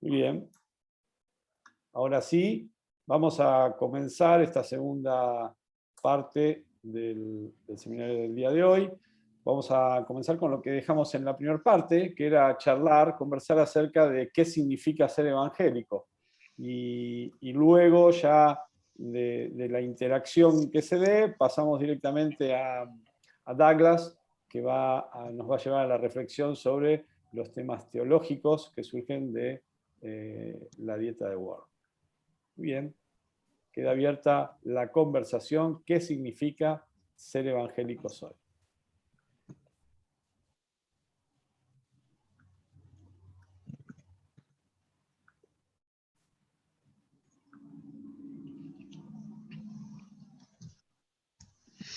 Muy bien. Ahora sí, vamos a comenzar esta segunda parte del seminario del día de hoy. Vamos a comenzar con lo que dejamos en la primera parte, que era conversar acerca de qué significa ser evangélico. Y luego ya de la interacción que se dé, pasamos directamente a Douglas, que nos va a llevar a la reflexión sobre los temas teológicos que surgen de la dieta de Worms. Muy bien, queda abierta la conversación. ¿Qué significa ser evangélicos hoy?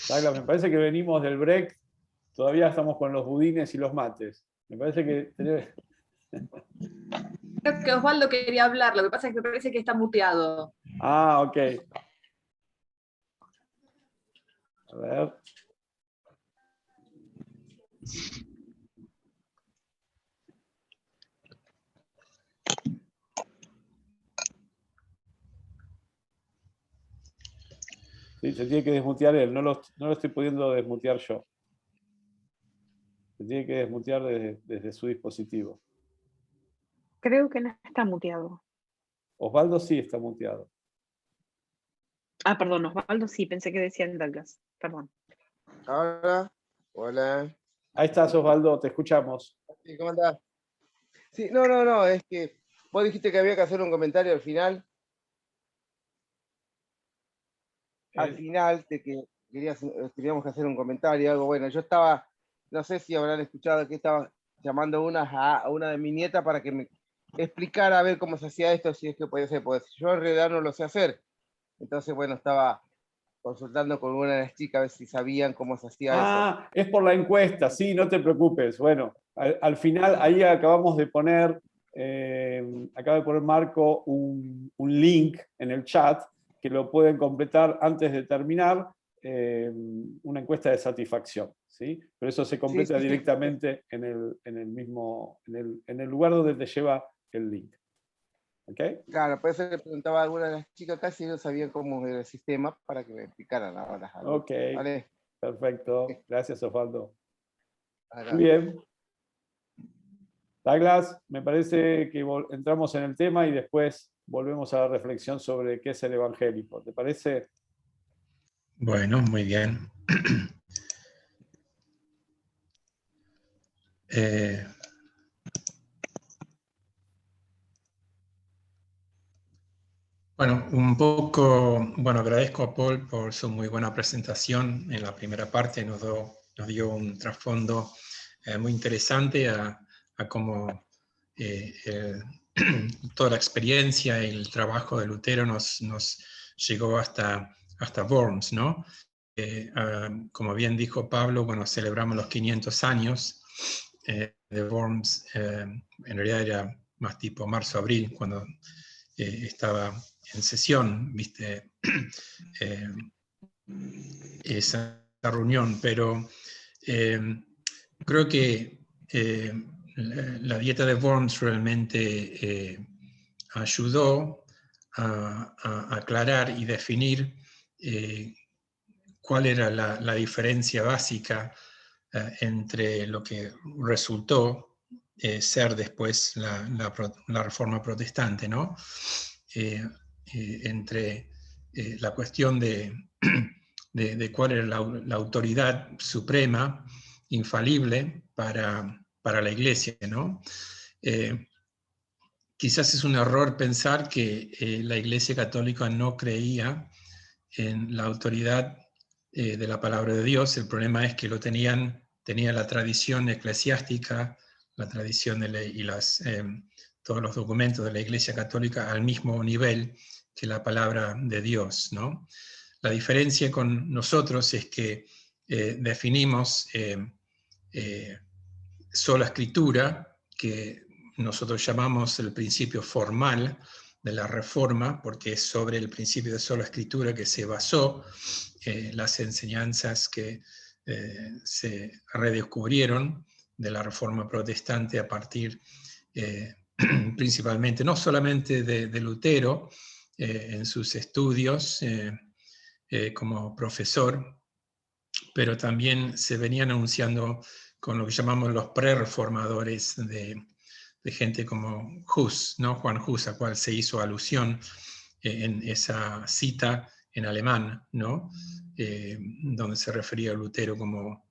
Douglas, me parece que venimos del break, todavía estamos con los budines y los mates. Me parece que... Creo que Osvaldo quería hablar, lo que pasa es que me parece que está muteado. Ah, ok. A ver. Sí, se tiene que desmutear él, no lo estoy pudiendo desmutear yo. Se tiene que desmutear desde su dispositivo. Creo que no está muteado. Osvaldo sí está muteado. Ah, perdón, Osvaldo sí, pensé que decían Douglas. Perdón. Hola, hola. Ahí estás, Osvaldo, te escuchamos. Sí, ¿cómo andás? Sí, no, es que vos dijiste que había que hacer un comentario al final. Al final de que queríamos que hacer un comentario, algo bueno. Yo estaba, no sé si habrán escuchado que estaba llamando a una de mi nieta para que me explicara a ver cómo se hacía esto, si es que podía ser, pues yo en realidad no lo sé hacer. Entonces, bueno, estaba consultando con una de las chicas a ver si sabían cómo se hacía eso. Ah, es por la encuesta, sí, no te preocupes. Bueno, al final ahí acabamos de poner, acaba de poner Marco un link en el chat que lo pueden completar antes de terminar, una encuesta de satisfacción, ¿sí? Pero eso se completa Sí. directamente en el mismo, en el lugar donde te lleva el link. ¿Okay? Claro, por eso le preguntaba a alguna de las chicas acá si no sabían cómo era el sistema para que me explicaran ahora. Ok, ¿Vale? perfecto. Gracias, Osvaldo. Acá. Muy bien. Douglas, me parece que entramos en el tema y después volvemos a la reflexión sobre qué es el evangélico. ¿Te parece? Bueno, muy bien. Bueno, agradezco a Paul por su muy buena presentación en la primera parte, nos dio un trasfondo muy interesante a cómo toda la experiencia y el trabajo de Lutero nos llegó hasta Worms, ¿no? Como bien dijo Pablo, bueno, celebramos los 500 años de Worms, en realidad era más tipo marzo-abril, cuando estaba en sesión, viste, esa reunión, pero creo que la dieta de Worms realmente ayudó a aclarar y definir cuál era la diferencia básica entre lo que resultó ser después la Reforma Protestante, ¿no? Entre la cuestión de cuál era la autoridad suprema, infalible para la Iglesia, ¿no? Quizás es un error pensar que la Iglesia Católica no creía en la autoridad de la palabra de Dios. El problema es que tenía la tradición eclesiástica, la tradición y todos los documentos de la Iglesia Católica al mismo nivel que la palabra de Dios, ¿no? La diferencia con nosotros es que definimos sola escritura, que nosotros llamamos el principio formal de la Reforma, porque es sobre el principio de sola escritura que se basó las enseñanzas que se redescubrieron de la Reforma Protestante a partir principalmente, no solamente de Lutero, en sus estudios como profesor, pero también se venían anunciando con lo que llamamos los pre-reformadores de gente como Hus, ¿no? Juan Hus, a cual se hizo alusión en esa cita en alemán, ¿no? Donde se refería a Lutero como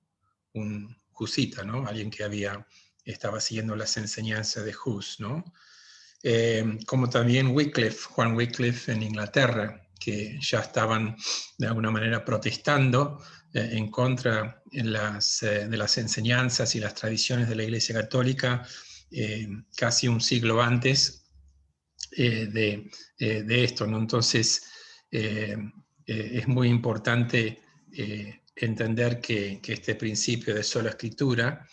un husita, ¿no? Alguien que estaba siguiendo las enseñanzas de Hus, ¿no? Como también Wycliffe, Juan Wycliffe en Inglaterra, que ya estaban de alguna manera protestando en contra de las enseñanzas y las tradiciones de la Iglesia Católica casi un siglo antes de esto, ¿no? Entonces, es muy importante entender que este principio de sola escritura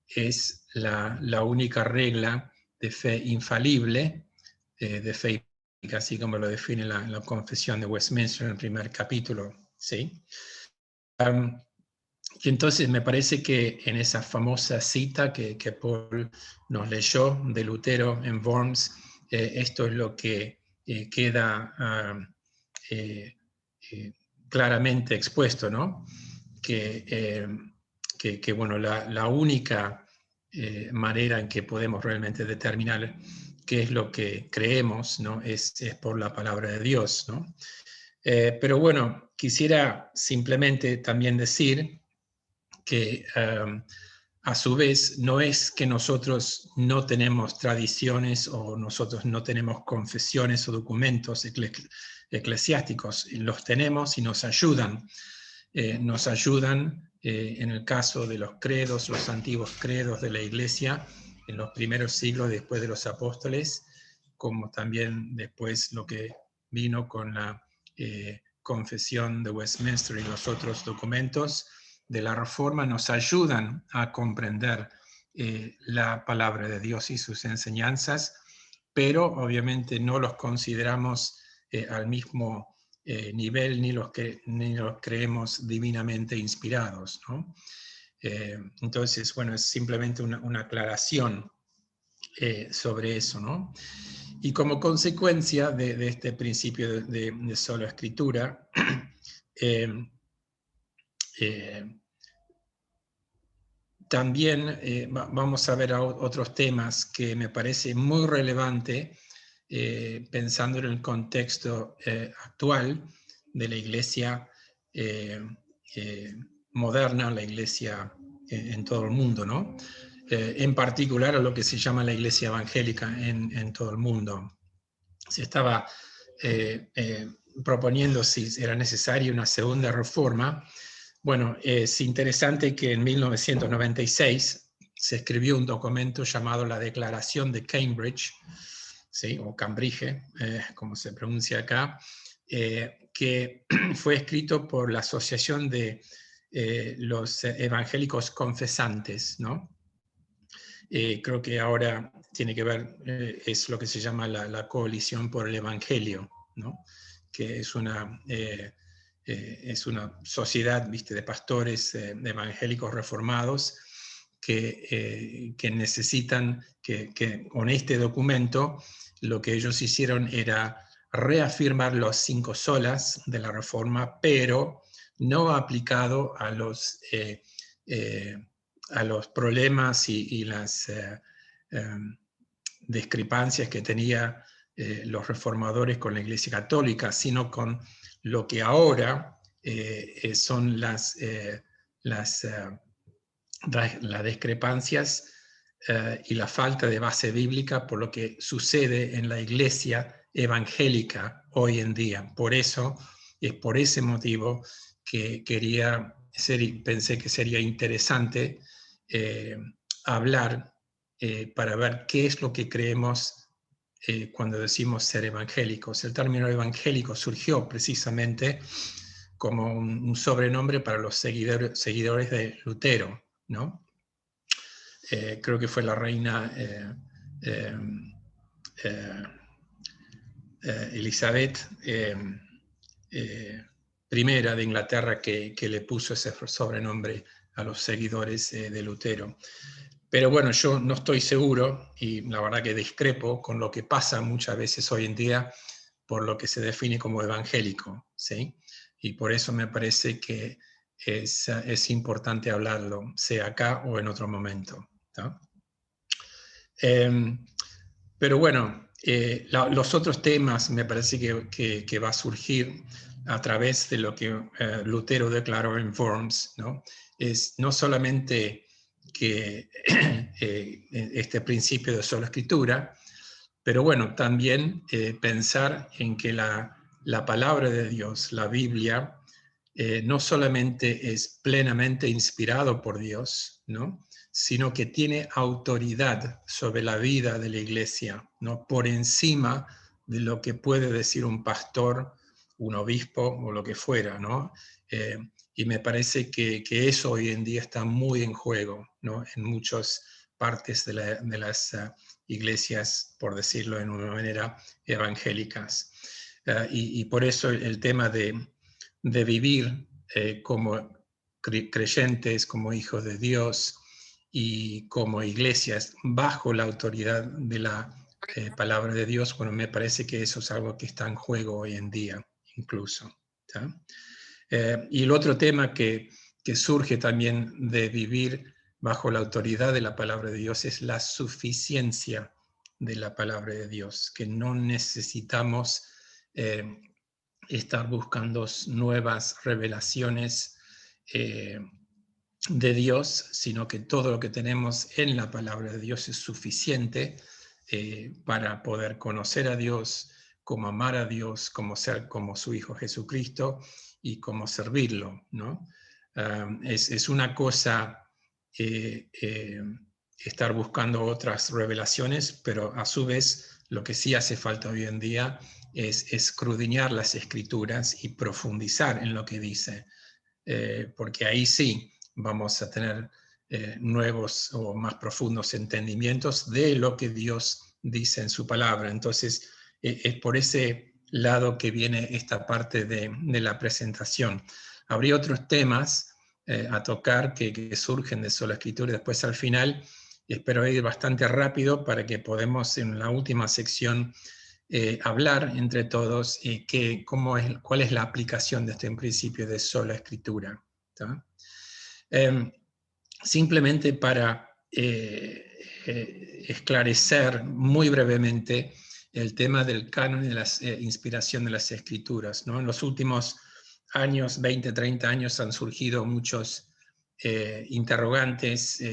es la única regla de fe infalible, de fe, así como lo define la Confesión de Westminster en el primer capítulo, ¿sí? Y entonces me parece que en esa famosa cita que Paul nos leyó de Lutero en Worms, esto es lo que queda claramente expuesto, ¿no? Que bueno, la única manera en que podemos realmente determinar qué es lo que creemos, ¿no? es por la palabra de Dios, ¿no? Pero bueno, quisiera simplemente también decir que a su vez no es que nosotros no tenemos tradiciones o nosotros no tenemos confesiones o documentos eclesiásticos, los tenemos y nos ayudan. En el caso de los credos, los antiguos credos de la Iglesia en los primeros siglos después de los apóstoles, como también después lo que vino con la Confesión de Westminster y los otros documentos de la Reforma, nos ayudan a comprender la palabra de Dios y sus enseñanzas, pero obviamente no los consideramos al mismo nivel ni los creemos divinamente inspirados, ¿no? Entonces, bueno, es simplemente una aclaración sobre eso, ¿no? Y como consecuencia de este principio de sola escritura, también vamos a ver otros temas que me parece muy relevante pensando en el contexto actual de la Iglesia moderna, la Iglesia en todo el mundo, ¿no? En particular a lo que se llama la Iglesia evangélica en todo el mundo. Se estaba proponiendo si era necesaria una segunda reforma. Bueno, es interesante que en 1996 se escribió un documento llamado la Declaración de Cambridge, ¿sí? O Cambridge, como se pronuncia acá, que fue escrito por la Asociación de los Evangélicos Confesantes, ¿no? Creo que ahora tiene que ver, es lo que se llama la Coalición por el Evangelio, ¿no? Que es una sociedad, ¿viste?, de pastores evangélicos reformados que necesitan que con este documento lo que ellos hicieron era reafirmar los 5 solas de la Reforma, pero no aplicado a los problemas y las discrepancias que tenían los reformadores con la Iglesia Católica, sino con lo que ahora son las discrepancias y la falta de base bíblica por lo que sucede en la Iglesia evangélica hoy en día. Por eso, es por ese motivo que pensé que sería interesante hablar para ver qué es lo que creemos cuando decimos ser evangélicos. El término evangélico surgió precisamente como un sobrenombre para los seguidores de Lutero, ¿no? Creo que fue la reina Elizabeth I de Inglaterra que le puso ese sobrenombre a los seguidores de Lutero. Pero bueno, yo no estoy seguro, y la verdad que discrepo con lo que pasa muchas veces hoy en día por lo que se define como evangélico, ¿sí? Y por eso me parece que es importante hablarlo, sea acá o en otro momento, ¿no? Pero bueno, los otros temas me parece que va a surgir a través de lo que Lutero declaró en Worms, ¿no? Es no solamente que este principio de sola escritura, pero bueno, también pensar en que la palabra de Dios, la Biblia, no solamente es plenamente inspirado por Dios, ¿no? Sino que tiene autoridad sobre la vida de la iglesia, ¿no? Por encima de lo que puede decir un pastor, un obispo o lo que fuera, ¿no? Y me parece que eso hoy en día está muy en juego, ¿no? En muchas partes de las iglesias, por decirlo de una manera, evangélicas. Y por eso el tema de vivir como creyentes, como hijos de Dios y como iglesias bajo la autoridad de la palabra de Dios, bueno, me parece que eso es algo que está en juego hoy en día, incluso. Y el otro tema que surge también de vivir bajo la autoridad de la palabra de Dios es la suficiencia de la palabra de Dios, que no necesitamos estar buscando nuevas revelaciones de Dios, sino que todo lo que tenemos en la palabra de Dios es suficiente para poder conocer a Dios, como amar a Dios, como ser como su Hijo Jesucristo y como servirlo, ¿no? Es una cosa estar buscando otras revelaciones, pero a su vez lo que sí hace falta hoy en día es escudriñar las Escrituras y profundizar en lo que dice, porque ahí sí vamos a tener nuevos o más profundos entendimientos de lo que Dios dice en su palabra. Entonces, es por ese lado que viene esta parte de la presentación. Habría otros temas a tocar que surgen de sola escritura y después al final, espero ir bastante rápido para que podamos en la última sección hablar entre todos cuál es la aplicación de este principio de sola escritura. Simplemente para esclarecer muy brevemente el tema del canon y de la inspiración de las escrituras, ¿no? En los últimos años, 20, 30 años, han surgido muchos interrogantes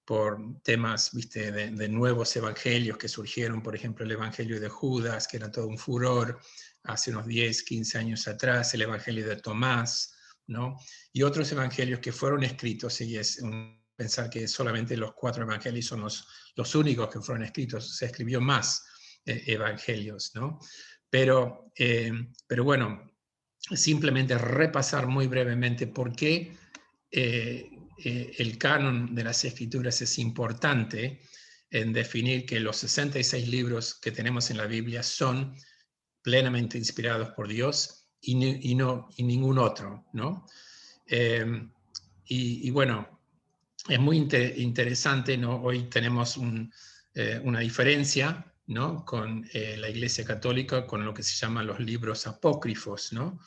por temas, ¿viste? De nuevos evangelios que surgieron, por ejemplo, el evangelio de Judas, que era todo un furor hace unos 10, 15 años atrás, el evangelio de Tomás, ¿no? Y otros evangelios que fueron escritos, y es pensar que solamente los 4 evangelios son los únicos que fueron escritos, se escribió más evangelios, ¿no? Pero bueno, simplemente repasar muy brevemente por qué el canon de las escrituras es importante en definir que los 66 libros que tenemos en la Biblia son plenamente inspirados por Dios y ningún otro, ¿no? Y bueno, es muy interesante, ¿no? Hoy tenemos una diferencia, ¿no? Con la Iglesia Católica, con lo que se llaman los libros apócrifos, ¿no?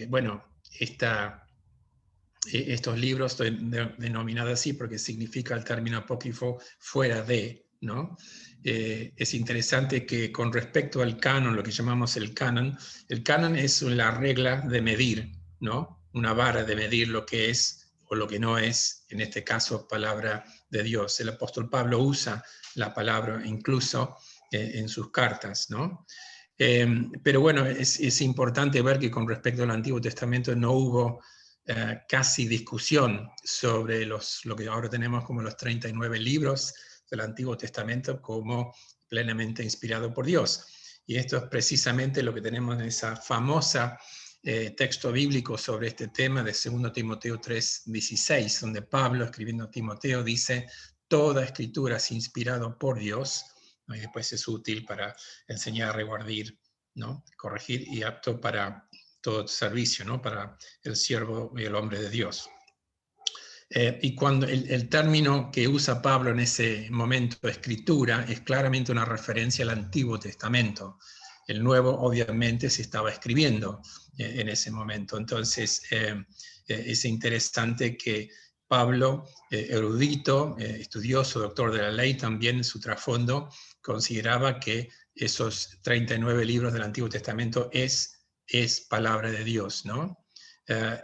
Bueno, estos libros estoy denominados así porque significa el término apócrifo fuera de, ¿no? Es interesante que con respecto al canon, lo que llamamos el canon es la regla de medir, ¿no? Una vara de medir lo que es o lo que no es, en este caso, palabra de Dios. El apóstol Pablo usa la palabra incluso en sus cartas, ¿no? Pero bueno, es importante ver que con respecto al Antiguo Testamento no hubo casi discusión sobre lo que ahora tenemos como los 39 libros del Antiguo Testamento como plenamente inspirado por Dios. Y esto es precisamente lo que tenemos en esa famosa texto bíblico sobre este tema de 2 Timoteo 3:16, donde Pablo, escribiendo a Timoteo, dice: toda escritura es inspirado por Dios, ¿no? Y después es útil para enseñar, reguardir, ¿no? Corregir y apto para todo servicio, ¿no? Para el siervo y el hombre de Dios. Y cuando el término que usa Pablo en ese momento, escritura, es claramente una referencia al Antiguo Testamento. El Nuevo, obviamente, se estaba escribiendo en ese momento. Entonces, es interesante que Pablo, erudito, estudioso, doctor de la ley, también en su trasfondo, consideraba que esos 39 libros del Antiguo Testamento es palabra de Dios, ¿no?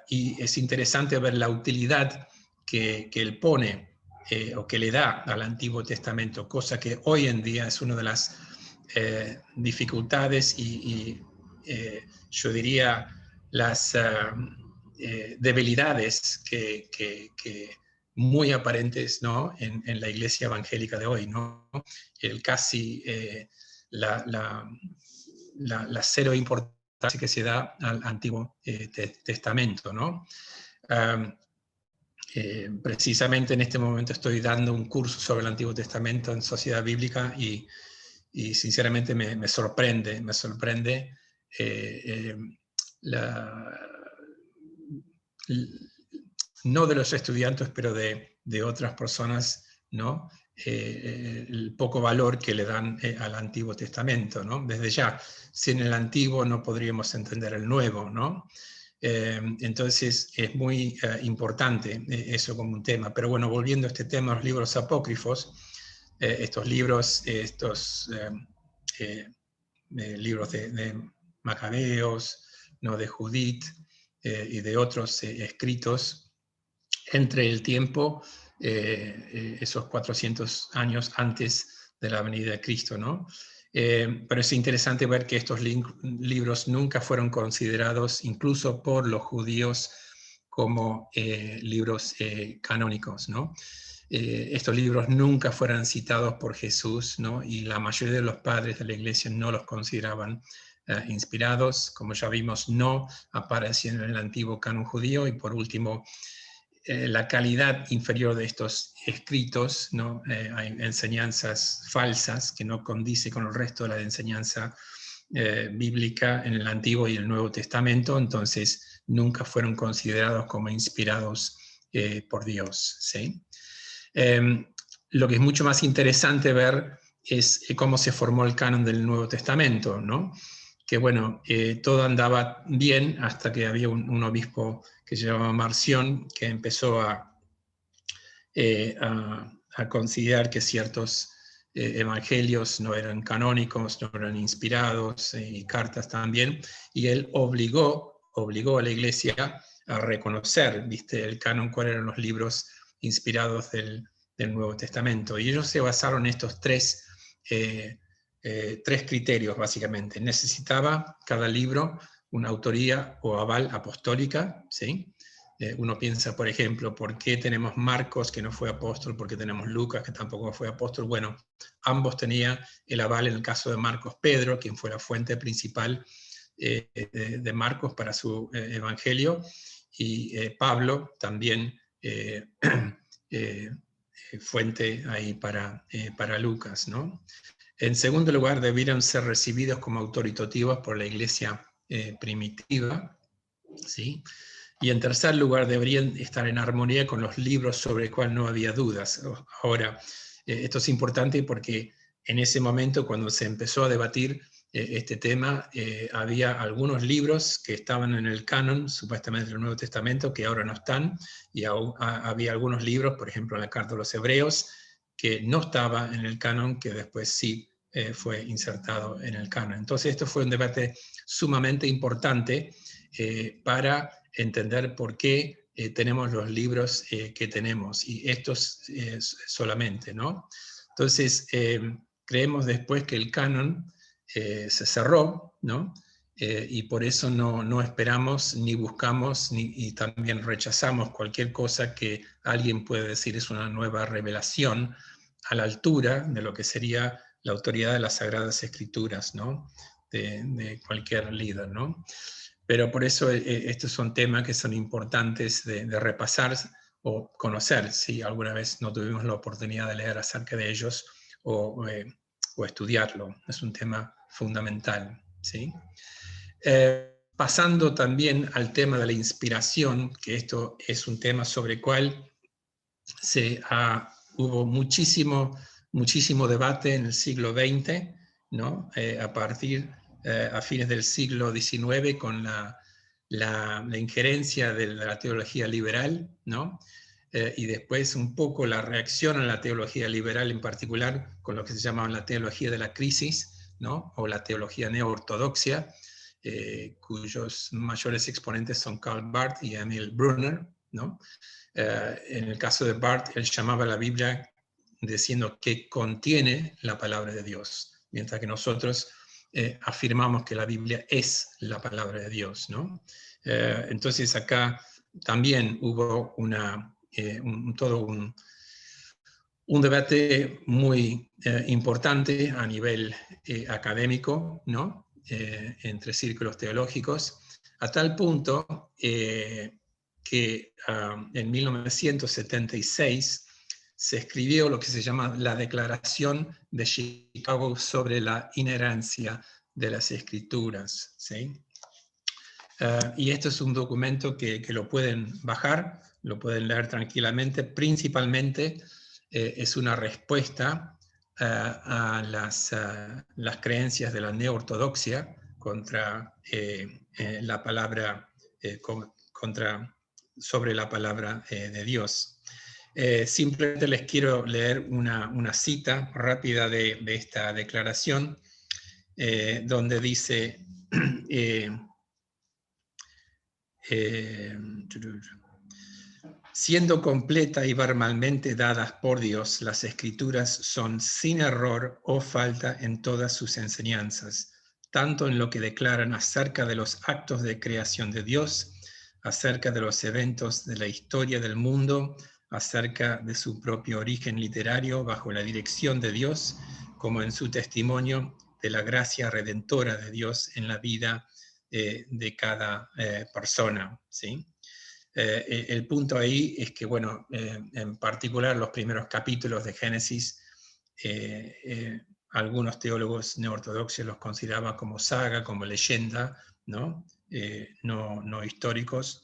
Y es interesante ver la utilidad que él pone o que le da al Antiguo Testamento, cosa que hoy en día es una de las dificultades y yo diría las debilidades que muy aparentes, ¿no? en la iglesia evangélica de hoy, ¿no? El casi la cero importancia que se da al Antiguo Testamento, ¿no? Precisamente en este momento estoy dando un curso sobre el Antiguo Testamento en Sociedad Bíblica y sinceramente me sorprende no de los estudiantes, pero de otras personas, ¿no? El poco valor que le dan al Antiguo Testamento, ¿no? Desde ya, sin el Antiguo no podríamos entender el Nuevo, ¿no? Entonces es muy importante eso como un tema. Pero bueno, volviendo a este tema, los libros apócrifos, estos libros, libros de Macabeos, ¿no? De Judith y de otros escritos entre el tiempo, esos 400 años antes de la venida de Cristo, ¿no? Pero es interesante ver que estos libros nunca fueron considerados, incluso por los judíos, como libros canónicos, ¿no? Estos libros nunca fueron citados por Jesús, ¿no? Y la mayoría de los padres de la iglesia no los consideraban inspirados. Como ya vimos, no aparecían en el antiguo canon judío. Y por último, la calidad inferior de estos escritos, ¿no? Hay enseñanzas falsas que no condice con el resto de la enseñanza bíblica en el Antiguo y el Nuevo Testamento, entonces nunca fueron considerados como inspirados por Dios, ¿sí? Lo que es mucho más interesante ver es cómo se formó el canon del Nuevo Testamento, ¿no? Que bueno, todo andaba bien hasta que había un obispo que se llamaba Marción, que empezó a considerar que ciertos evangelios no eran canónicos, no eran inspirados, y cartas también, y él obligó a la iglesia a reconocer, ¿viste? El canon, cuáles eran los libros inspirados del Nuevo Testamento. Y ellos se basaron en estos tres criterios, básicamente. Necesitaba cada libro una autoría o aval apostólica, ¿sí? Uno piensa, por ejemplo, ¿por qué tenemos Marcos, que no fue apóstol? ¿Por qué tenemos Lucas, que tampoco fue apóstol? Bueno, ambos tenían el aval, en el caso de Marcos, Pedro, quien fue la fuente principal de Marcos para su evangelio, y Pablo también fuente ahí para Lucas, ¿no? En segundo lugar, debieron ser recibidos como autoritativos por la iglesia primitiva, ¿sí? Y en tercer lugar, deberían estar en armonía con los libros sobre el cual no había dudas. Ahora, esto es importante porque en ese momento, cuando se empezó a debatir este tema, había algunos libros que estaban en el canon, supuestamente del Nuevo Testamento, que ahora no están, y había algunos libros, por ejemplo, la Carta a los Hebreos, que no estaba en el canon, que después sí fue insertado en el canon. Entonces, esto fue un debate sumamente importante para entender por qué tenemos los libros que tenemos, y estos solamente, ¿no? Entonces, creemos después que el canon se cerró, ¿no? Y por eso no esperamos, ni buscamos, y también rechazamos cualquier cosa que alguien puede decir es una nueva revelación a la altura de lo que sería la autoridad de las Sagradas Escrituras, ¿no? De cualquier líder, ¿no? Pero por eso estos son temas que son importantes de repasar o conocer, si alguna vez no tuvimos la oportunidad de leer acerca de ellos o estudiarlo. Es un tema fundamental, ¿sí? Pasando también al tema de la inspiración, que esto es un tema sobre el cual hubo muchísimo debate en el siglo XX, ¿no? A fines del siglo XIX, con la injerencia de la teología liberal, ¿no? Y después un poco la reacción a la teología liberal, en particular con lo que se llama la teología de la crisis, ¿no? O la teología neoortodoxia, cuyos mayores exponentes son Karl Barth y Emil Brunner, ¿no? En el caso de Barth, él llamaba a la Biblia diciendo que contiene la palabra de Dios, mientras que nosotros afirmamos que la Biblia es la palabra de Dios, ¿no? Entonces acá también hubo todo un debate muy importante a nivel académico, ¿no? Entre círculos teológicos, a tal punto que en 1976 se escribió lo que se llama la Declaración de Chicago sobre la inerrancia de las Escrituras, ¿sí? Y esto es un documento que lo pueden bajar, lo pueden leer tranquilamente. Principalmente es una respuesta a las creencias de la neoortodoxia contra la palabra, sobre la palabra de Dios. Simplemente les quiero leer una cita rápida de esta declaración, donde dice... siendo completa y verbalmente dadas por Dios, las Escrituras son sin error o falta en todas sus enseñanzas, tanto en lo que declaran acerca de los actos de creación de Dios, acerca de los eventos de la historia del mundo, acerca de su propio origen literario bajo la dirección de Dios, como en su testimonio de la gracia redentora de Dios en la vida de cada persona, ¿sí? El punto ahí es que, bueno, en particular los primeros capítulos de Génesis, algunos teólogos neoortodoxos los consideraban como saga, como leyenda, ¿no? No históricos,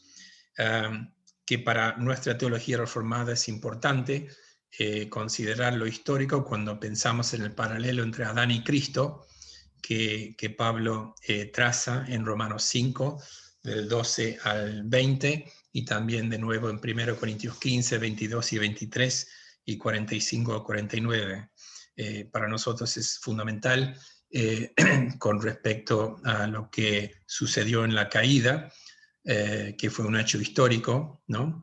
que para nuestra teología reformada es importante considerar lo histórico cuando pensamos en el paralelo entre Adán y Cristo, que Pablo traza en Romanos 5, del 12 al 20, y también de nuevo en 1 Corintios 15, 22 y 23, y 45 a 49. Para nosotros es fundamental con respecto a lo que sucedió en la caída, que fue un hecho histórico, ¿no?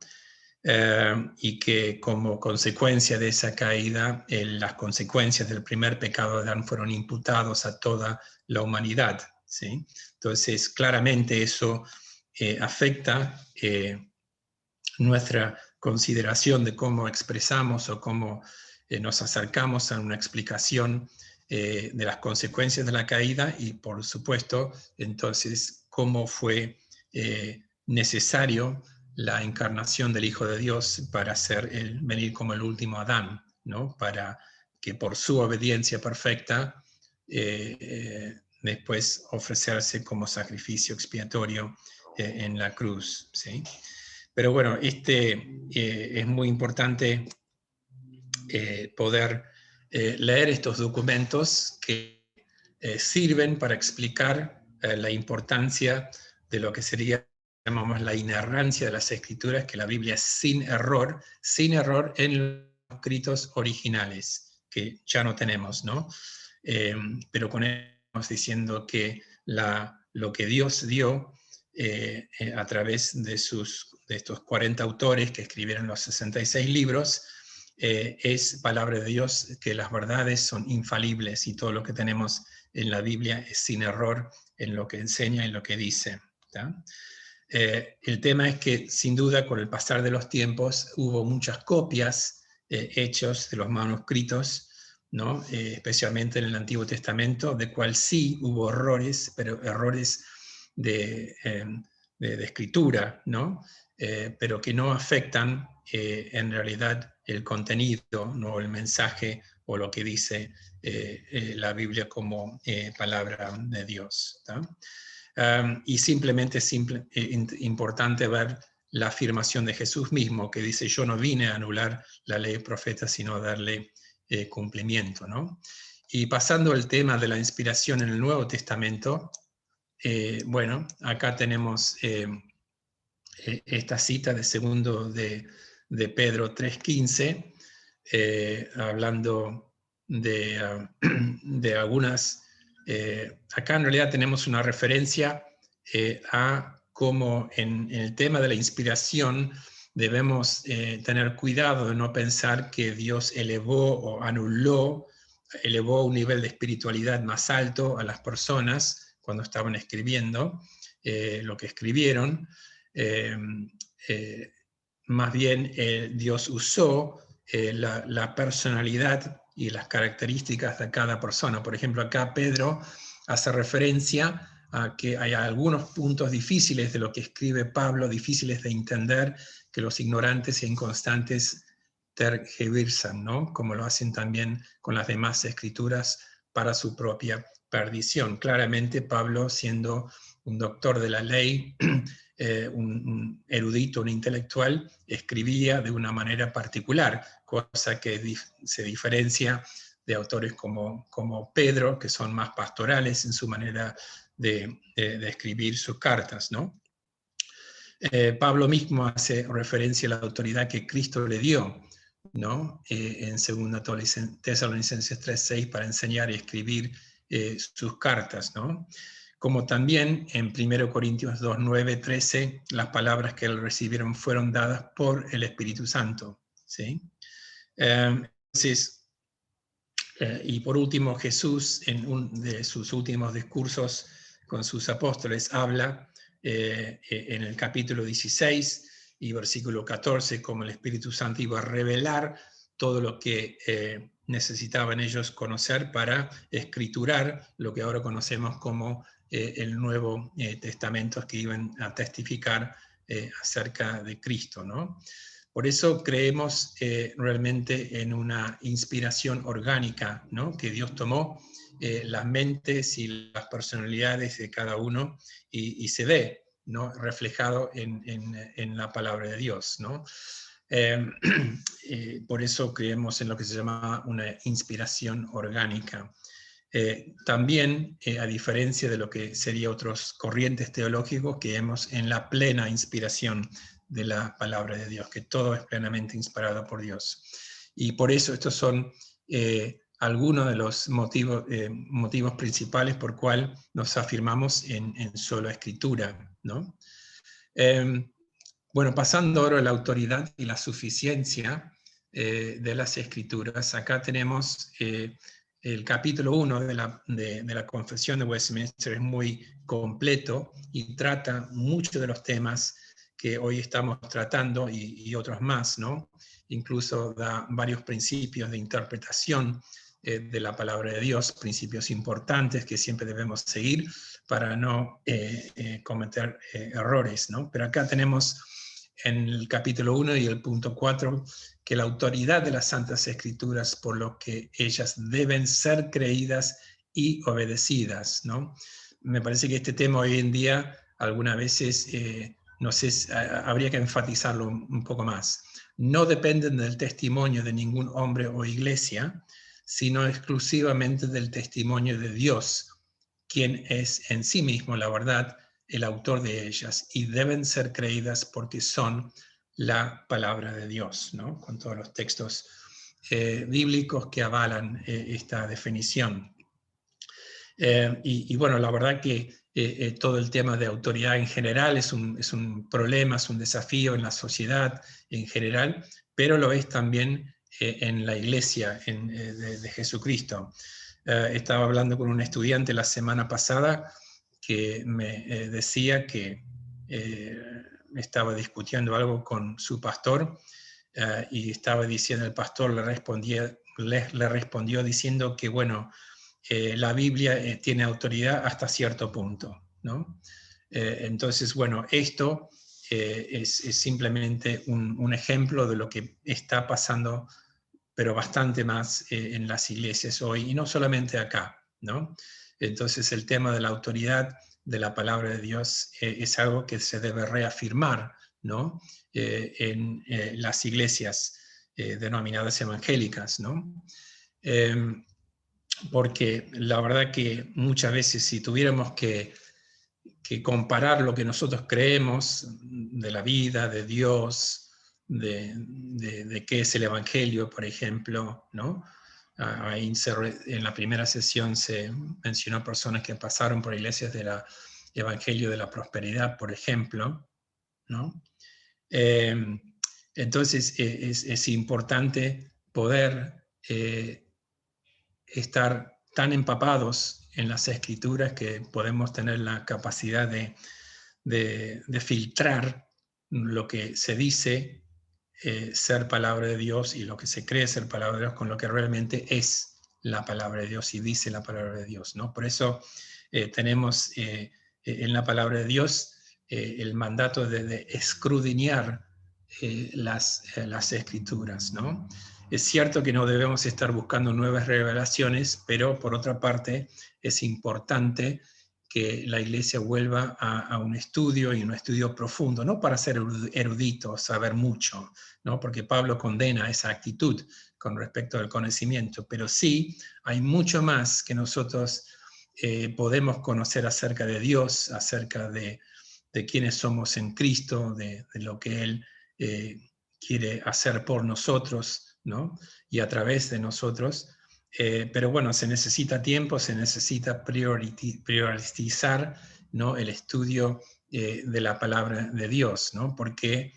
Y que como consecuencia de esa caída, las consecuencias del primer pecado de Adán fueron imputados a toda la humanidad, ¿sí? Entonces, claramente eso afecta nuestra consideración de cómo expresamos o cómo nos acercamos a una explicación de las consecuencias de la caída y, por supuesto, entonces, cómo fue necesario la encarnación del Hijo de Dios para venir como el último Adán, ¿no? Para que por su obediencia perfecta después ofrecerse como sacrificio expiatorio en la cruz, ¿sí? Pero bueno, es muy importante poder leer estos documentos que sirven para explicar la importancia de lo que sería, llamamos, la inerrancia de las Escrituras, que la Biblia es sin error en los escritos originales, que ya no tenemos, ¿no? Pero con eso estamos diciendo que lo que Dios dio a través de estos 40 autores que escribieron los 66 libros, es palabra de Dios, que las verdades son infalibles y todo lo que tenemos en la Biblia es sin error en lo que enseña y lo que dice, ¿tá? El tema es que, sin duda, con el pasar de los tiempos, hubo muchas copias hechas de los manuscritos, ¿no? Especialmente en el Antiguo Testamento, de cual sí hubo errores, pero errores de escritura, ¿no? Pero que no afectan en realidad el contenido, ¿no? El mensaje o lo que dice la Biblia como palabra de Dios, ¿tá? Y simplemente es importante ver la afirmación de Jesús mismo, que dice: yo no vine a anular la ley y profetas, sino a darle cumplimiento, ¿no? Y pasando al tema de la inspiración en el Nuevo Testamento, bueno, acá tenemos esta cita de segundo de Pedro 3:15, hablando de algunas, acá en realidad tenemos una referencia a cómo en el tema de la inspiración debemos tener cuidado de no pensar que Dios elevó a un nivel de espiritualidad más alto a las personas cuando estaban escribiendo lo que escribieron. Más bien Dios usó la personalidad y las características de cada persona. Por ejemplo, acá Pedro hace referencia a que hay algunos puntos difíciles de lo que escribe Pablo, difíciles de entender, que los ignorantes e inconstantes tergiversan, ¿no? Como lo hacen también con las demás escrituras para su propia perdición. Claramente Pablo, siendo un doctor de la ley, un erudito, un intelectual, escribía de una manera particular, cosa que se diferencia de autores como Pedro, que son más pastorales en su manera de escribir sus cartas, ¿no? Pablo mismo hace referencia a la autoridad que Cristo le dio, ¿no? En 2 Tesalonicenses 3:6 para enseñar y escribir sus cartas, ¿no? Como también en 1 Corintios 2:9, 13, las palabras que él recibieron fueron dadas por el Espíritu Santo, ¿sí? Entonces, y por último, Jesús en uno de sus últimos discursos con sus apóstoles habla en el capítulo 16 y versículo 14, como el Espíritu Santo iba a revelar todo lo que necesitaban ellos conocer para escriturar lo que ahora conocemos como el Nuevo Testamento, que iban a testificar acerca de Cristo, ¿no? Por eso creemos realmente en una inspiración orgánica, ¿no? Que Dios tomó las mentes y las personalidades de cada uno y se ve, ¿no? Reflejado en la palabra de Dios, ¿no? Por eso creemos en lo que se llama una inspiración orgánica. También, a diferencia de lo que serían otros corrientes teológicos, creemos en la plena inspiración de la palabra de Dios, que todo es plenamente inspirado por Dios. Y por eso estos son algunos de los motivos principales por cual nos afirmamos en sola escritura, ¿no? Bueno, pasando ahora a la autoridad y la suficiencia de las escrituras, acá tenemos el capítulo 1 de la Confesión de Westminster. Es muy completo y trata muchos de los temas que hoy estamos tratando y otros más, ¿no? Incluso da varios principios de interpretación de la palabra de Dios, principios importantes que siempre debemos seguir para no cometer errores, ¿no? Pero acá tenemos en el capítulo 1 y el punto 4 que la autoridad de las Santas Escrituras, por lo que ellas deben ser creídas y obedecidas, ¿no? Me parece que este tema hoy en día, algunas veces, no sé, habría que enfatizarlo un poco más. No dependen del testimonio de ningún hombre o iglesia, sino exclusivamente del testimonio de Dios, quien es en sí mismo la verdad, el autor de ellas, y deben ser creídas porque son la palabra de Dios, ¿no? Con todos los textos bíblicos que avalan esta definición. Y bueno, la verdad que todo el tema de autoridad en general es un problema, es un desafío en la sociedad en general, pero lo es también en la iglesia de Jesucristo. Estaba hablando con un estudiante la semana pasada que me decía que estaba discutiendo algo con su pastor y estaba diciendo, el pastor le respondió diciendo que, bueno, la Biblia tiene autoridad hasta cierto punto, ¿no? Entonces, bueno, esto es simplemente un ejemplo de lo que está pasando, pero bastante más en las iglesias hoy, y no solamente acá, ¿no? Entonces, el tema de la autoridad de la palabra de Dios es algo que se debe reafirmar ¿no? En las iglesias denominadas evangélicas, ¿no? Porque la verdad que muchas veces si tuviéramos que comparar lo que nosotros creemos de la vida, de Dios, de qué es el Evangelio, por ejemplo, ¿no? Ahí en la primera sesión se mencionó personas que pasaron por iglesias del Evangelio de la Prosperidad, por ejemplo, ¿no? Entonces es importante poder estar tan empapados en las Escrituras que podemos tener la capacidad de filtrar lo que se dice ser palabra de Dios y lo que se cree ser palabra de Dios con lo que realmente es la palabra de Dios y dice la palabra de Dios, ¿no? Por eso tenemos en la palabra de Dios el mandato de escudriñar las Escrituras, ¿no? Es cierto que no debemos estar buscando nuevas revelaciones, pero por otra parte es importante que la iglesia vuelva a un estudio y un estudio profundo, no para ser erudito, saber mucho, ¿no? Porque Pablo condena esa actitud con respecto al conocimiento, pero sí hay mucho más que nosotros podemos conocer acerca de Dios, acerca de quiénes somos en Cristo, de lo que Él quiere hacer por nosotros, ¿no? Y a través de nosotros. Pero bueno, se necesita tiempo, se necesita priorizar, ¿no? El estudio de la palabra de Dios, ¿no? Porque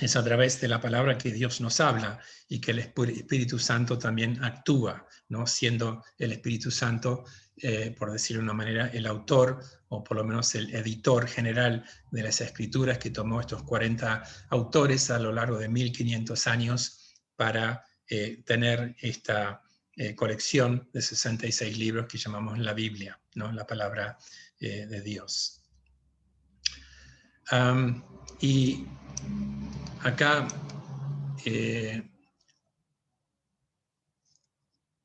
es a través de la palabra que Dios nos habla y que el Espíritu Santo también actúa, ¿no? Siendo el Espíritu Santo, por decirlo de una manera, el autor o por lo menos el editor general de las Escrituras, que tomó estos 40 autores a lo largo de 1500 años para tener esta colección de 66 libros que llamamos la Biblia, ¿no? La palabra de Dios. Y acá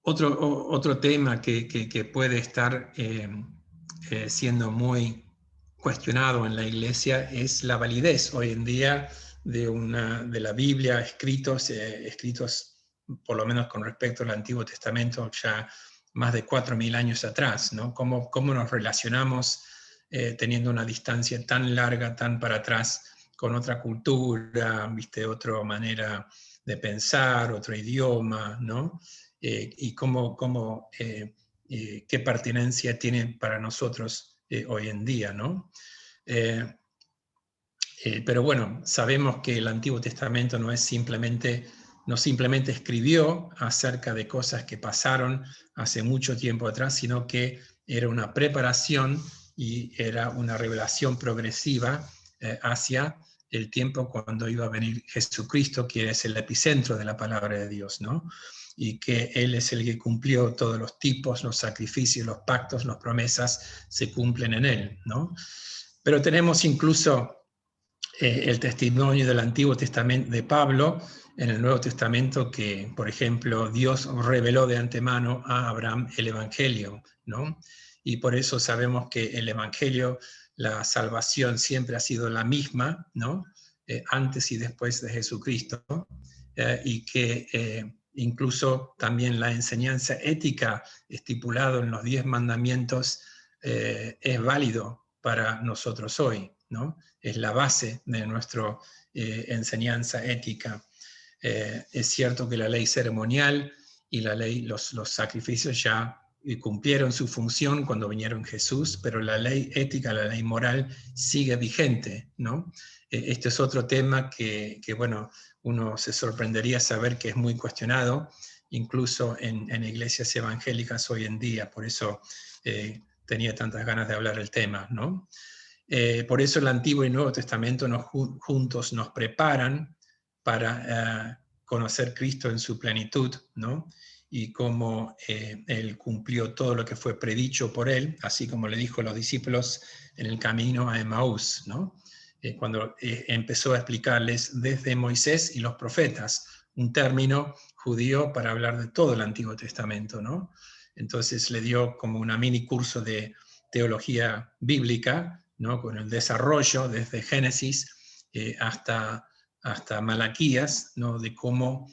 otro tema que puede estar siendo muy cuestionado en la iglesia es la validez hoy en día de la Biblia, escritos por lo menos con respecto al Antiguo Testamento ya más de 4.000 años atrás, ¿no? ¿Cómo nos relacionamos teniendo una distancia tan larga, tan para atrás, con otra cultura, ¿viste? Otra manera de pensar, otro idioma, ¿no? Y qué pertinencia tiene para nosotros hoy en día, ¿no? Pero bueno, sabemos que el Antiguo Testamento no simplemente escribió acerca de cosas que pasaron hace mucho tiempo atrás, sino que era una preparación y era una revelación progresiva hacia el tiempo cuando iba a venir Jesucristo, que es el epicentro de la palabra de Dios, ¿no? Y que Él es el que cumplió todos los tipos, los sacrificios, los pactos, las promesas se cumplen en Él, ¿no? Pero tenemos incluso el testimonio del Antiguo Testamento de Pablo en el Nuevo Testamento que, por ejemplo, Dios reveló de antemano a Abraham el Evangelio, ¿no? Y por eso sabemos que el Evangelio, la salvación siempre ha sido la misma, ¿no? Antes y después de Jesucristo, y que incluso también la enseñanza ética estipulada en los 10 mandamientos es válido para nosotros hoy, ¿no? Es la base de nuestra enseñanza ética. Es cierto que la ley ceremonial y la ley, los sacrificios ya cumplieron su función cuando vinieron Jesús, pero la ley ética, la ley moral sigue vigente, ¿no? Este es otro tema que, bueno, uno se sorprendería saber que es muy cuestionado, incluso en iglesias evangélicas hoy en día. Por eso tenía tantas ganas de hablar del tema, ¿no? Por eso el Antiguo y Nuevo Testamento juntos nos preparan para conocer Cristo en su plenitud, ¿no? Y cómo Él cumplió todo lo que fue predicho por Él, así como le dijo a los discípulos en el camino a Emaús, ¿no? Cuando empezó a explicarles desde Moisés y los profetas, un término judío para hablar de todo el Antiguo Testamento, ¿no? Entonces le dio como una mini curso de teología bíblica, ¿no? Con el desarrollo desde Génesis hasta Malaquías, ¿no? De cómo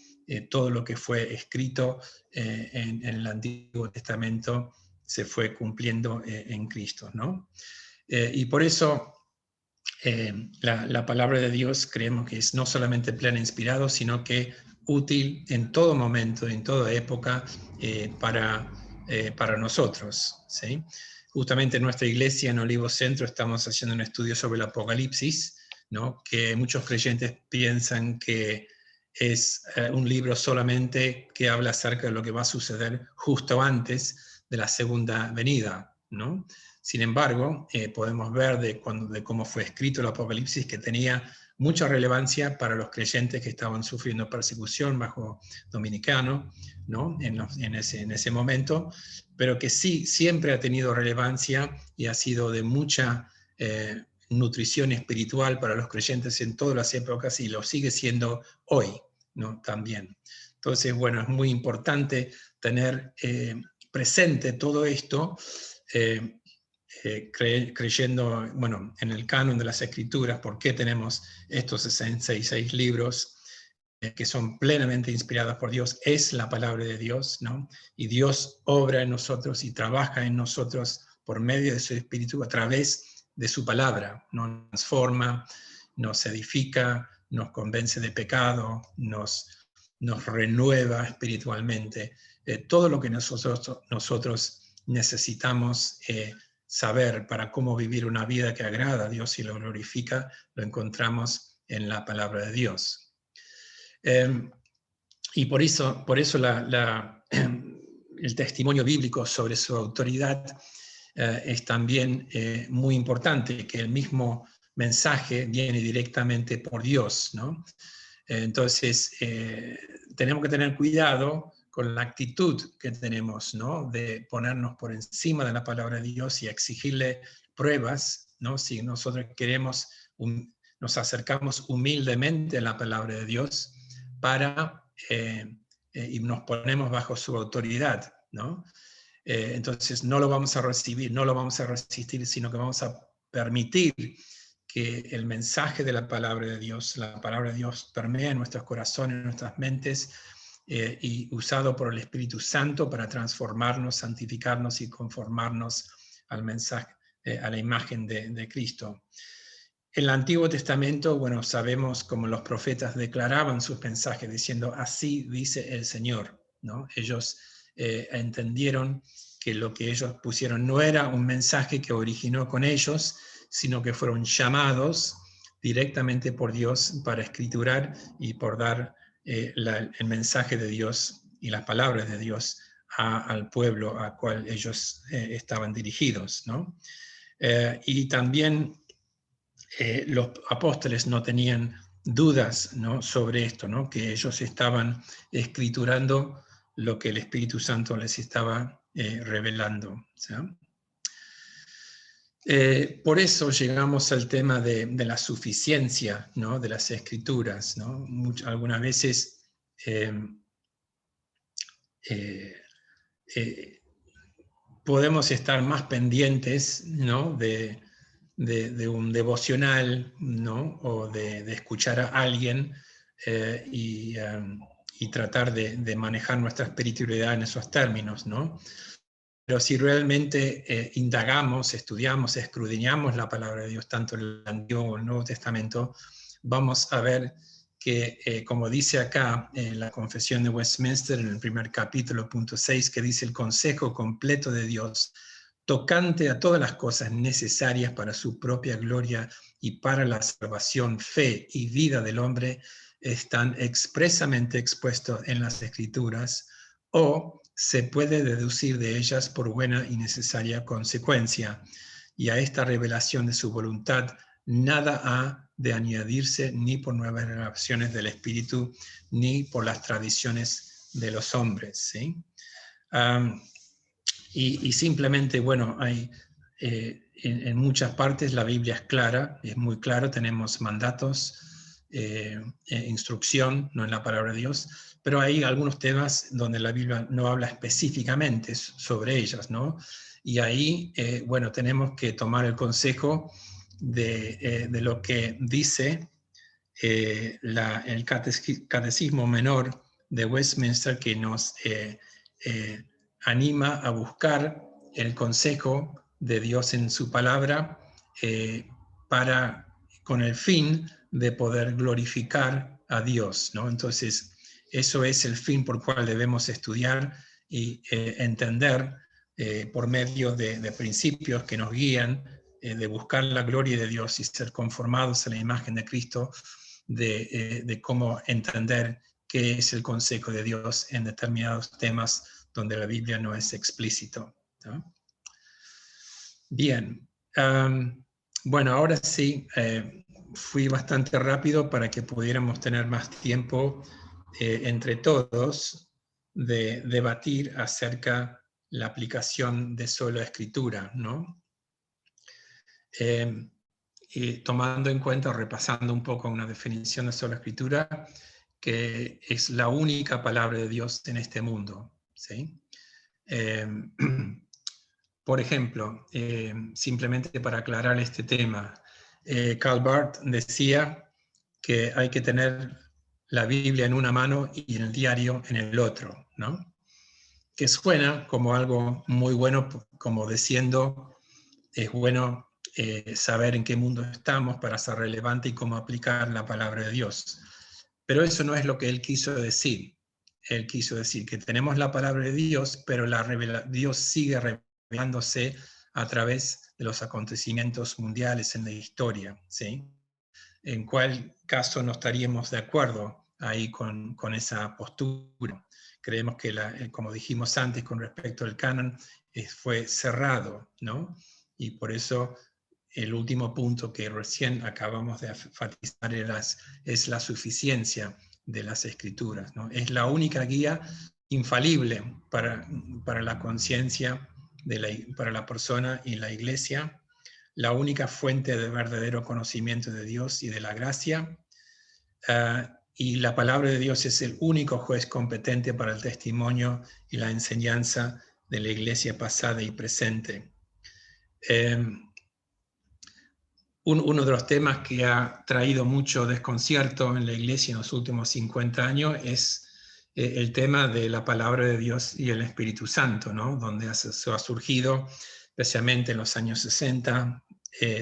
todo lo que fue escrito en el Antiguo Testamento se fue cumpliendo en Cristo, ¿no? Y por eso la palabra de Dios creemos que es no solamente pleno e inspirado, sino que útil en todo momento, en toda época, para nosotros, ¿sí? Justamente en nuestra iglesia, en Olivo Centro, estamos haciendo un estudio sobre el Apocalipsis, ¿no? Que muchos creyentes piensan que es un libro solamente que habla acerca de lo que va a suceder justo antes de la segunda venida, ¿no? Sin embargo, podemos ver de cómo fue escrito el Apocalipsis, que tenía mucha relevancia para los creyentes que estaban sufriendo persecución bajo dominicano, ¿no? en ese momento, pero que sí siempre ha tenido relevancia y ha sido de mucha nutrición espiritual para los creyentes en todas las épocas y lo sigue siendo hoy, ¿no? También. Entonces, bueno, es muy importante tener presente todo esto, creyendo, bueno, en el canon de las Escrituras, por qué tenemos estos 66 libros que son plenamente inspirados por Dios, es la palabra de Dios, ¿no? Y Dios obra en nosotros y trabaja en nosotros por medio de su Espíritu a través de su palabra, nos transforma, nos edifica, nos convence de pecado, nos renueva espiritualmente. Todo lo que nosotros necesitamos saber para cómo vivir una vida que agrada a Dios y lo glorifica, lo encontramos en la palabra de Dios. Y por eso el testimonio bíblico sobre su autoridad es también muy importante, que el mismo mensaje viene directamente por Dios, ¿no? Entonces, tenemos que tener cuidado con la actitud que tenemos, ¿no? De ponernos por encima de la palabra de Dios y exigirle pruebas, ¿no? Si nosotros queremos, nos acercamos humildemente a la palabra de Dios y nos ponemos bajo su autoridad, ¿no? Entonces no lo vamos a recibir, no lo vamos a resistir, sino que vamos a permitir que el mensaje de la palabra de Dios, la palabra de Dios permea en nuestros corazones, en nuestras mentes, y usado por el Espíritu Santo para transformarnos, santificarnos y conformarnos al mensaje, a la imagen de Cristo. En el Antiguo Testamento, bueno, sabemos cómo los profetas declaraban sus mensajes diciendo, así dice el Señor, ¿no? Ellos entendieron que lo que ellos pusieron no era un mensaje que originó con ellos, sino que fueron llamados directamente por Dios para escriturar y por dar el mensaje de Dios y las palabras de Dios al pueblo al cual ellos estaban dirigidos, ¿no? Y también los apóstoles no tenían dudas, ¿no? Sobre esto, ¿no? Que ellos estaban escriturando lo que el Espíritu Santo les estaba revelando, ¿sí? Por eso llegamos al tema de la suficiencia, ¿no? De las Escrituras, ¿no? Algunas veces podemos estar más pendientes, ¿no? de un devocional, ¿no? O de escuchar a alguien y tratar de manejar nuestra espiritualidad en esos términos, ¿no? Pero si realmente indagamos, estudiamos, escudriñamos la palabra de Dios, tanto en el Antiguo como en el Nuevo Testamento, vamos a ver que, como dice acá en la Confesión de Westminster, en el primer capítulo, punto 6, que dice el consejo completo de Dios, tocante a todas las cosas necesarias para su propia gloria y para la salvación, fe y vida del hombre, están expresamente expuestos en las Escrituras, o se puede deducir de ellas por buena y necesaria consecuencia. Y a esta revelación de su voluntad nada ha de añadirse ni por nuevas revelaciones del Espíritu, ni por las tradiciones de los hombres, ¿sí? Y simplemente, bueno, hay en muchas partes la Biblia es clara, es muy claro, tenemos mandatos, instrucción, no en la palabra de Dios, pero hay algunos temas donde la Biblia no habla específicamente sobre ellas, ¿no? Y ahí, bueno, tenemos que tomar el consejo de lo que dice el Catecismo Menor de Westminster, que nos anima a buscar el consejo de Dios en su palabra con el fin de poder glorificar a Dios, ¿no? Entonces, eso es el fin por el cual debemos estudiar y entender por medio de principios que nos guían, de buscar la gloria de Dios y ser conformados a la imagen de Cristo, de cómo entender qué es el consejo de Dios en determinados temas donde la Biblia no es explícito, ¿no? Bien, bueno, ahora sí, fui bastante rápido para que pudiéramos tener más tiempo entre todos de debatir acerca de la aplicación de sola escritura, ¿no? Y tomando en cuenta, repasando un poco una definición de sola escritura, que es la única palabra de Dios en este mundo, ¿sí? Por ejemplo, simplemente para aclarar este tema, Karl Barth decía que hay que tener la Biblia en una mano y el diario en el otro, ¿no? Que suena como algo muy bueno, como diciendo, es bueno saber en qué mundo estamos para ser relevante y cómo aplicar la palabra de Dios. Pero eso no es lo que él quiso decir. Él quiso decir que tenemos la palabra de Dios, pero Dios sigue revelándose a través de los acontecimientos mundiales en la historia, ¿sí? En cuál caso no estaríamos de acuerdo ahí con esa postura. Creemos que, como dijimos antes con respecto al canon, fue cerrado, ¿no? Y por eso el último punto que recién acabamos de enfatizar es la suficiencia de las escrituras, ¿no? Es la única guía infalible para la conciencia, para la persona y la iglesia, la única fuente de verdadero conocimiento de Dios y de la gracia, y la palabra de Dios es el único juez competente para el testimonio y la enseñanza de la iglesia pasada y presente. Uno de los temas que ha traído mucho desconcierto en la iglesia en los últimos 50 años es el tema de la palabra de Dios y el Espíritu Santo, ¿no? Donde ha surgido, especialmente en los años 60,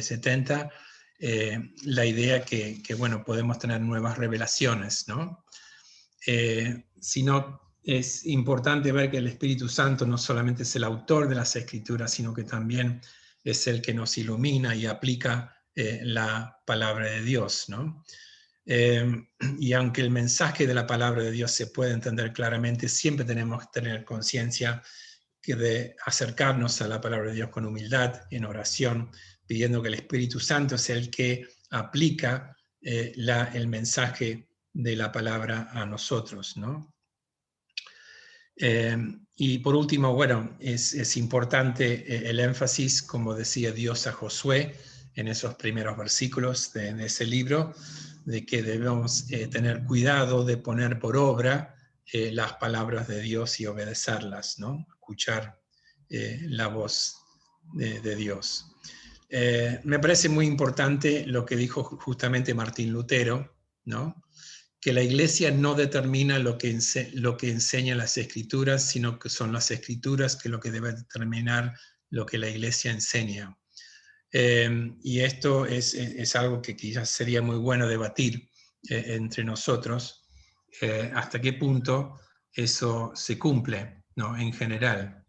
70, la idea que, bueno, podemos tener nuevas revelaciones, ¿no? Sino es importante ver que el Espíritu Santo no solamente es el autor de las Escrituras, sino que también es el que nos ilumina y aplica la palabra de Dios, ¿no? Y aunque el mensaje de la palabra de Dios se puede entender claramente, siempre tenemos que tener conciencia de acercarnos a la palabra de Dios con humildad, en oración, pidiendo que el Espíritu Santo sea el que aplica el mensaje de la palabra a nosotros, ¿no? Y por último, bueno, es importante el énfasis, como decía Dios a Josué en esos primeros versículos de ese libro, de que debemos tener cuidado de poner por obra las palabras de Dios y obedecerlas, ¿no? Escuchar la voz de Dios. Me parece muy importante lo que dijo justamente Martín Lutero, ¿no? Que la iglesia no determina lo que enseñan las escrituras, sino que son las escrituras que lo que debe determinar lo que la iglesia enseña. Y esto es algo que quizás sería muy bueno debatir entre nosotros, hasta qué punto eso se cumple, ¿no? En general.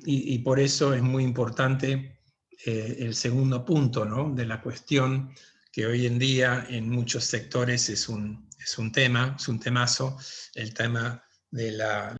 Y por eso es muy importante el segundo punto, ¿no? De la cuestión, que hoy en día en muchos sectores es un temazo, el tema de la